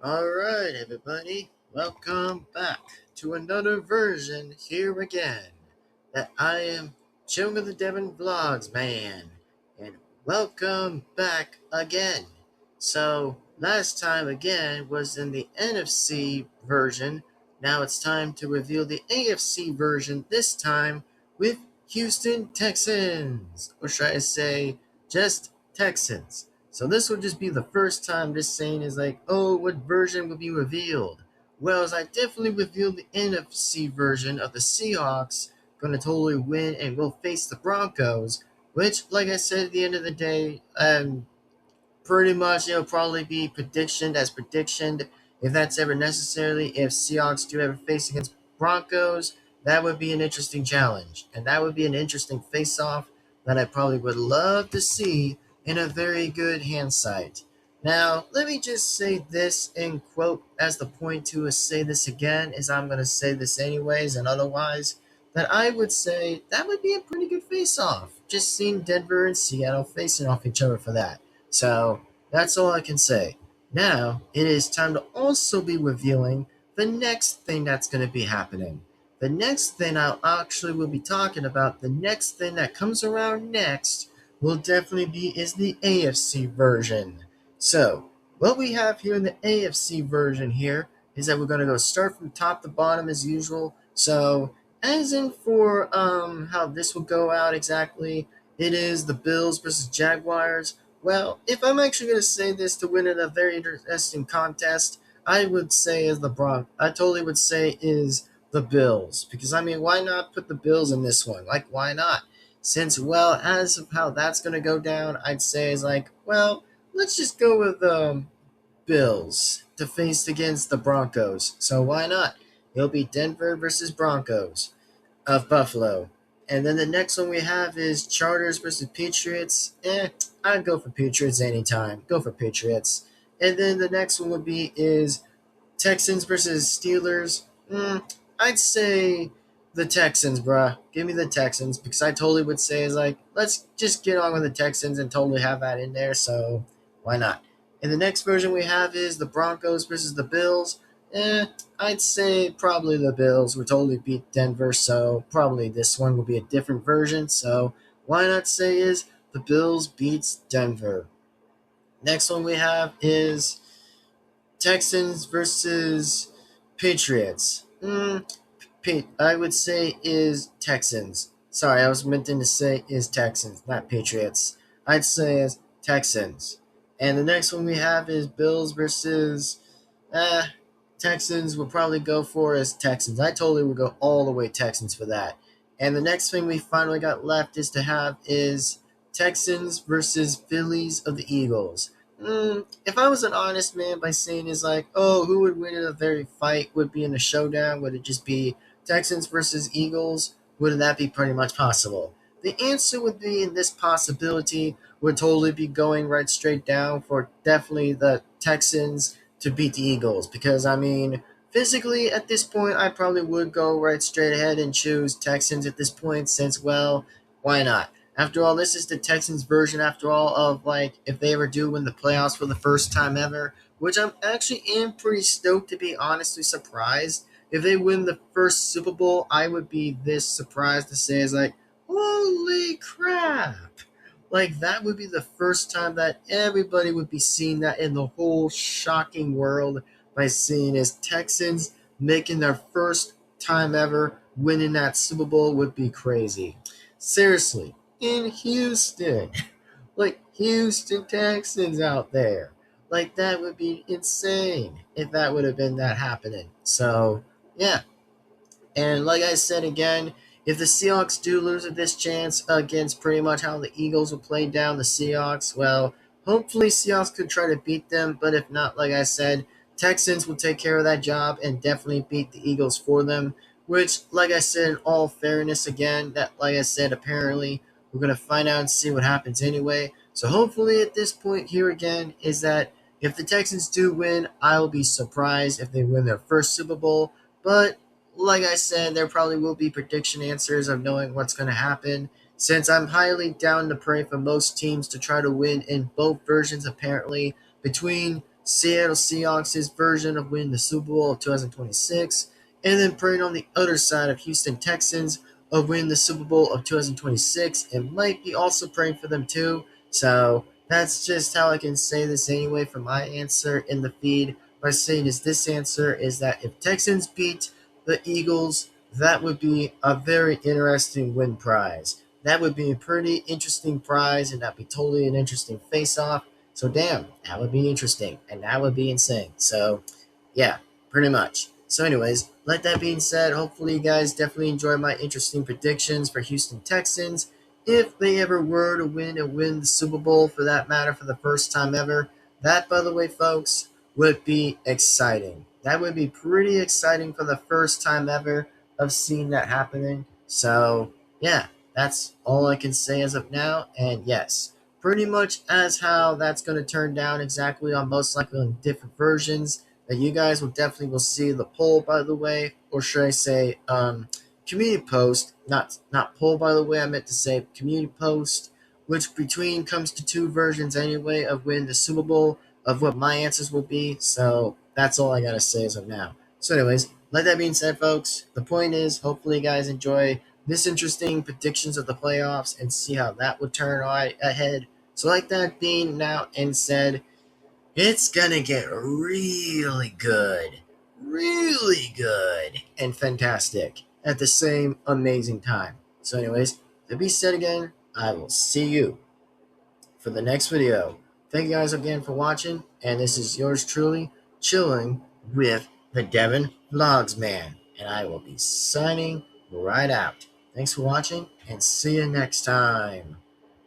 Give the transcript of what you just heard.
Alright, everybody, welcome back to another version here again. That I am chilling with the Devin-Vlogs, man. And welcome back again. So, last time again was in the NFC version. Now it's time to reveal the AFC version, this time with Houston Texans. Or should I say, just Texans. So this will just be the first time this saying is like, oh, what version will be revealed? Well, as I definitely revealed the NFC version of the Seahawks, going to totally win and will face the Broncos, which, like I said, at the end of the day, pretty much it'll probably be prediction as prediction. If that's ever necessarily, if Seahawks do ever face against Broncos, that would be an interesting challenge. And that would be an interesting face-off that I probably would love to see in a very good hindsight. Now, let me just say this in quote as the point to say this again, as I'm going to say this anyways and otherwise, that I would say that would be a pretty good face-off. Just seeing Denver and Seattle facing off each other for that. So that's all I can say. Now it is time to also be revealing the next thing that's going to be happening. The next thing I actually will be talking about, the next thing that comes around next, will definitely be is the AFC version. So what we have here in the AFC version here is that we're going to go start from top to bottom as usual. So as in for how this will go out exactly, it is the Bills versus Jaguars. Well, if I'm actually going to say this to win in a very interesting contest, I would say is the Bronx. I totally would say is the Bills, because I mean, why not put the Bills in this one? Like, why not? Since, well, as of how that's going to go down, I'd say is like, well, let's just go with Bills to face against the Broncos. So why not? It'll be Denver versus Broncos of Buffalo. And then the next one we have is Chargers versus Patriots. I'd go for Patriots anytime. Go for Patriots. And then the next one would be is Texans versus Steelers. I'd say the Texans, bruh. Give me the Texans, because I totally would say is like, let's just get on with the Texans and totally have that in there. So why not? And the next version we have is the Broncos versus the Bills. Eh, I'd say probably the Bills would totally beat Denver, so probably this one will be a different version. So why not say is the Bills beats Denver. Next one we have is Texans versus Patriots. I would say is Texans. Sorry, I was meant to say is Texans, not Patriots. I'd say is Texans. And the next one we have is Bills versus uh, Texans. We'll probably go for is Texans. I totally would go all the way Texans for that. And the next thing we finally got left is to have is Texans versus Phillies of the Eagles. If I was an honest man by saying is like, oh, who would win in a very fight would be in a showdown? Would it just be Texans versus Eagles? Would that be pretty much possible? The answer would be in this possibility would totally be going right straight down for definitely the Texans to beat the Eagles, because I mean, physically at this point, I probably would go right straight ahead and choose Texans at this point, since, well, why not? After all, this is the Texans version, after all, of like if they ever do win the playoffs for the first time ever, which I'm actually am pretty stoked to be honestly surprised. If they win the first Super Bowl, I would be this surprised to say is like, holy crap. Like that would be the first time that everybody would be seeing that in the whole shocking world, by seeing is Texans making their first time ever winning that Super Bowl would be crazy. Seriously, in Houston, like Houston Texans out there. Like that would be insane if that would have been that happening. So yeah, and like I said again, if the Seahawks do lose at this chance against pretty much how the Eagles will play down the Seahawks, well, hopefully Seahawks could try to beat them. But if not, like I said, Texans will take care of that job and definitely beat the Eagles for them. Which, like I said, in all fairness, again, that like I said, apparently we're gonna find out and see what happens anyway. So hopefully at this point here again is that if the Texans do win, I will be surprised if they win their first Super Bowl. But like I said, there probably will be prediction answers of knowing what's going to happen, since I'm highly down to pray for most teams to try to win in both versions, apparently, between Seattle Seahawks' version of winning the Super Bowl of 2026, and then praying on the other side of Houston Texans of winning the Super Bowl of 2026, and might be also praying for them too. So that's just how I can say this anyway for my answer in the feed by saying is this answer is that if Texans beat the Eagles, that would be a very interesting win prize. That would be a pretty interesting prize, and that'd be totally an interesting face-off. So damn, that would be interesting, and that would be insane. So yeah, pretty much. So anyways, like that being said, hopefully you guys definitely enjoy my interesting predictions for Houston Texans. If they ever were to win the Super Bowl for that matter for the first time ever, that by the way, folks, would be exciting. That would be pretty exciting for the first time ever of seeing that happening. So yeah, that's all I can say as of now. And yes, pretty much as how that's going to turn down exactly on most likely on different versions that you guys will see the poll, by the way, or should I say community post, not poll, by the way, I meant to say community post, which between comes to two versions anyway of when the Super Bowl of what my answers will be. So that's all I gotta say as of now. So anyways, like that being said, folks, the point is hopefully you guys enjoy this interesting predictions of the playoffs and see how that would turn out ahead. So like that being now and said, it's gonna get really good, and fantastic at the same amazing time. So, anyways, to be said again, I will see you for the next video. Thank you guys again for watching, and this is yours truly, chilling with the Devin-Vlogs man, and I will be signing right out. Thanks for watching, and see you next time.